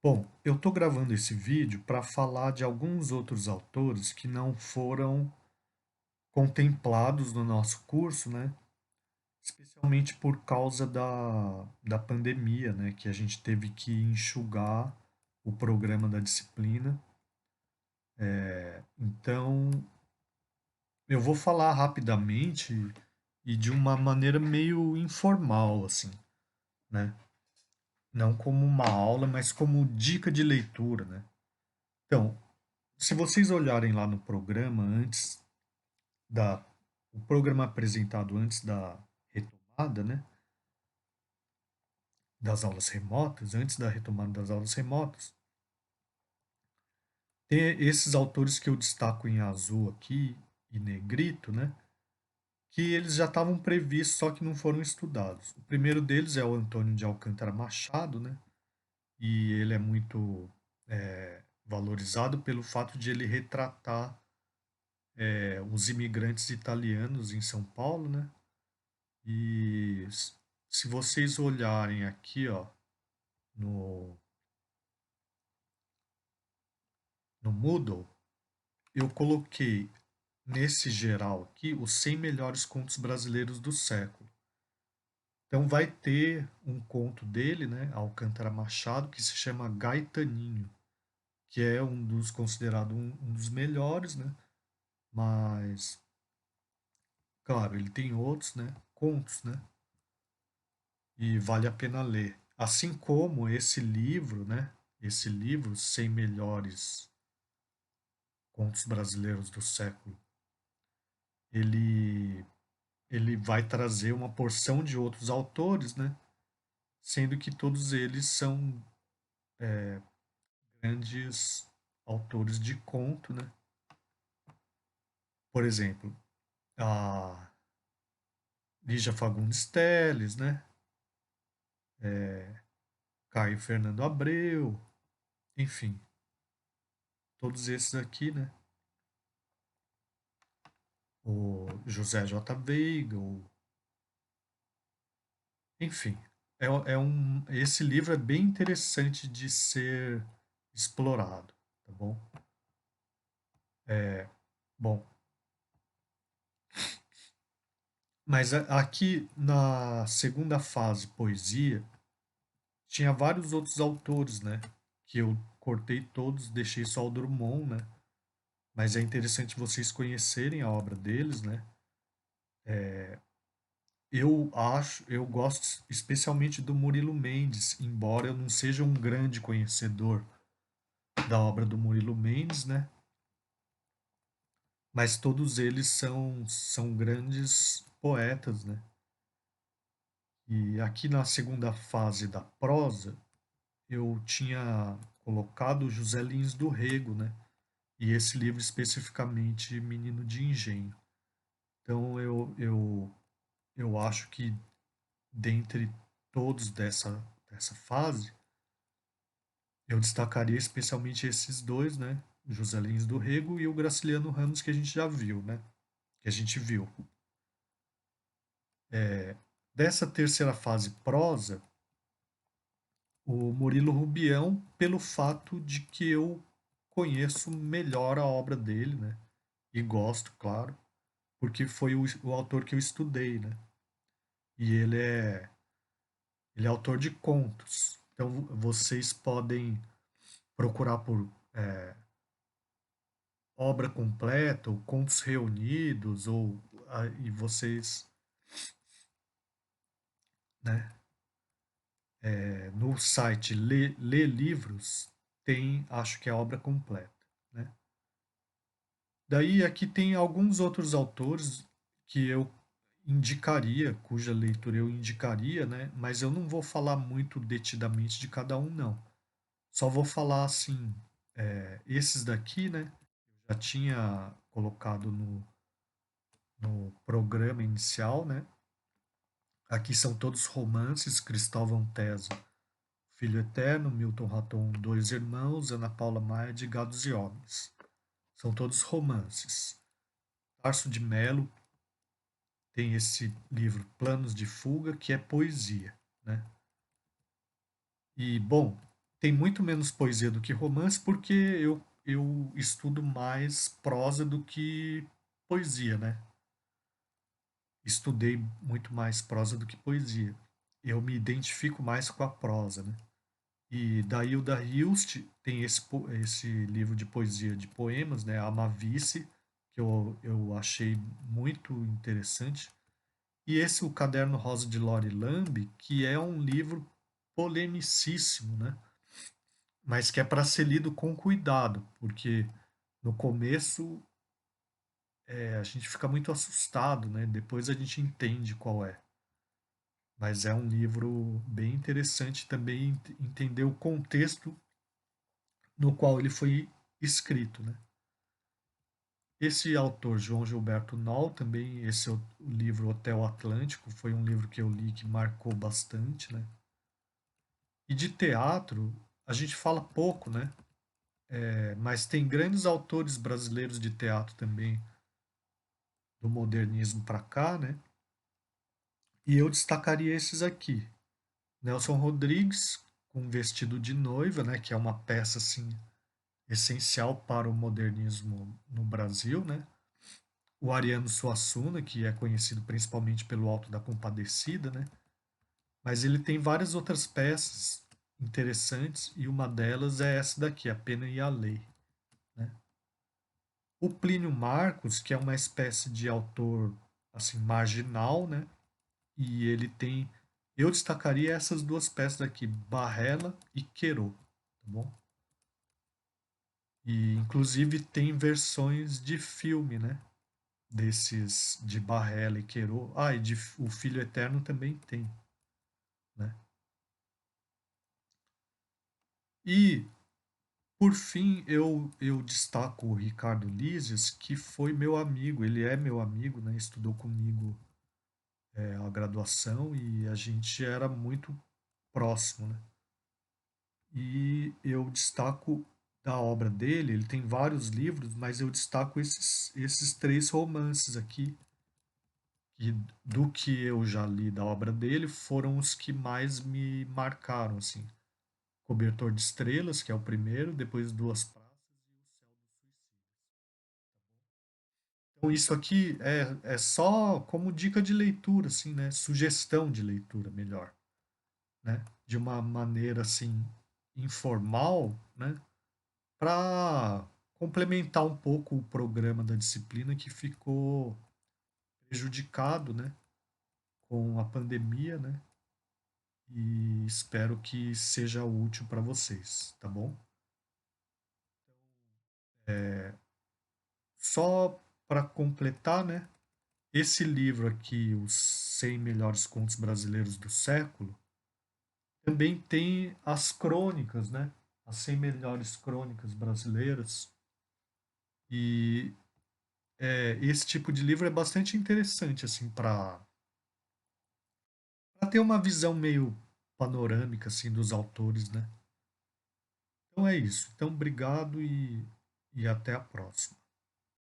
Bom, eu estou gravando esse vídeo para falar de alguns outros autores que não foram contemplados no nosso curso, né? Especialmente por causa da pandemia, né? Que a gente teve que enxugar o programa da disciplina. Então, eu vou falar rapidamente e de uma maneira meio informal, assim, né? Não como uma aula, mas como dica de leitura, né? Então, se vocês olharem lá no programa antes da o programa apresentado antes da retomada, né, das aulas remotas, antes da retomada das aulas remotas, tem esses autores que eu destaco em azul aqui e negrito, né, que eles já estavam previstos, só que não foram estudados. O primeiro deles é o Antônio de Alcântara Machado, né, e ele é muito valorizado pelo fato de ele retratar os imigrantes italianos em São Paulo, né, e se vocês olharem aqui, ó, no, no Moodle, eu coloquei nesse geral aqui os 100 melhores contos brasileiros do século. Então vai ter um conto dele, né, Alcântara Machado, que se chama Gaetaninho, que é um dos considerado um dos melhores, né? Mas, claro, ele tem outros, né, contos, né? E vale a pena ler. Assim como esse livro, né? Esse livro, 100 melhores contos brasileiros do século, ele ele vai trazer uma porção de outros autores, né? Sendo que todos eles são grandes autores de conto, né? Por exemplo, a Lígia Fagundes Telles, né? Caio Fernando Abreu, enfim, todos esses aqui, né? O José J. Veiga, enfim, esse livro é bem interessante de ser explorado, tá bom? Bom, mas aqui na segunda fase, poesia, tinha vários outros autores, né? Que eu cortei todos, deixei só o Drummond, né? Mas é interessante vocês conhecerem a obra deles, né? Eu gosto especialmente do Murilo Mendes, embora eu não seja um grande conhecedor da obra do Murilo Mendes, né? Mas todos eles são grandes poetas, né? E aqui na segunda fase da prosa, eu tinha colocado José Lins do Rego, né? E esse livro especificamente Menino de Engenho. Então eu acho que dentre todos dessa fase, eu destacaria especialmente esses dois, né? José Lins do Rego e o Graciliano Ramos que a gente já viu, né? Que a gente viu. Dessa terceira fase prosa, o Murilo Rubião, pelo fato de que eu conheço melhor a obra dele, né? E gosto, claro, porque foi o autor que eu estudei, né? E ele é autor de contos. Então vocês podem procurar por obra completa, ou contos reunidos, e vocês, né? No site Lê Livros tem, acho que é a obra completa, né? Daí aqui tem alguns outros autores que eu indicaria, cuja leitura eu indicaria, né? Mas eu não vou falar muito detidamente de cada um, não. Só vou falar assim, esses daqui, né? Já tinha colocado no programa inicial, né? Aqui são todos romances, Cristóvão Tesa, Filho Eterno, Milton Raton, Dois Irmãos, Ana Paula Maia de Gados e Homens. São todos romances. Tarso de Melo tem esse livro Planos de Fuga, que é poesia, né? E, bom, tem muito menos poesia do que romance, porque eu estudo mais prosa do que poesia, né? Estudei muito mais prosa do que poesia. Eu me identifico mais com a prosa, né? E da Hilda Hilst tem esse livro de poesia de poemas, né? Amavice, que eu achei muito interessante. E esse, o Caderno Rosa de Lori Lambe, que é um livro polemicíssimo, né? Mas que é para ser lido com cuidado, porque no começo a gente fica muito assustado, né? Depois a gente entende qual é. Mas é um livro bem interessante também entender o contexto no qual ele foi escrito, né? Esse autor, João Gilberto Noll, também, esse o livro Hotel Atlântico, foi um livro que eu li que marcou bastante, né? E de teatro, a gente fala pouco, né? Mas tem grandes autores brasileiros de teatro também, do modernismo para cá, né? E eu destacaria esses aqui. Nelson Rodrigues, com Vestido de Noiva, né? Que é uma peça, assim, essencial para o modernismo no Brasil, né? O Ariano Suassuna, que é conhecido principalmente pelo Alto da Compadecida, né? Mas ele tem várias outras peças interessantes e uma delas é essa daqui, A Pena e a Lei, né? O Plínio Marcos, que é uma espécie de autor assim marginal, né? E ele tem, eu destacaria essas duas peças aqui, Barrela e Querô, tá bom? E inclusive tem versões de filme, né? Desses de Barrela e Querô. Ah, e de O Filho Eterno também tem, né? E por fim, eu destaco o Ricardo Lises, que foi meu amigo, ele é meu amigo, né? Estudou comigo a graduação e a gente era muito próximo, né? E eu destaco da obra dele, ele tem vários livros, mas eu destaco esses três romances aqui, que do que eu já li da obra dele, foram os que mais me marcaram, assim. Cobertor de Estrelas, que é o primeiro, depois Duas Praças e O Céu dos Suicidas. Então isso aqui é só como dica de leitura, assim, né? Sugestão de leitura, melhor, né? De uma maneira, assim, informal, né? Para complementar um pouco o programa da disciplina que ficou prejudicado, né? Com a pandemia, né? E espero que seja útil para vocês, tá bom? Só para completar, né? Esse livro aqui, Os 100 Melhores Contos Brasileiros do Século, também tem as crônicas, né? As 100 melhores crônicas brasileiras. E esse tipo de livro é bastante interessante, assim, para ter uma visão meio panorâmica, assim, dos autores, né? Então é isso. Então, obrigado e até a próxima.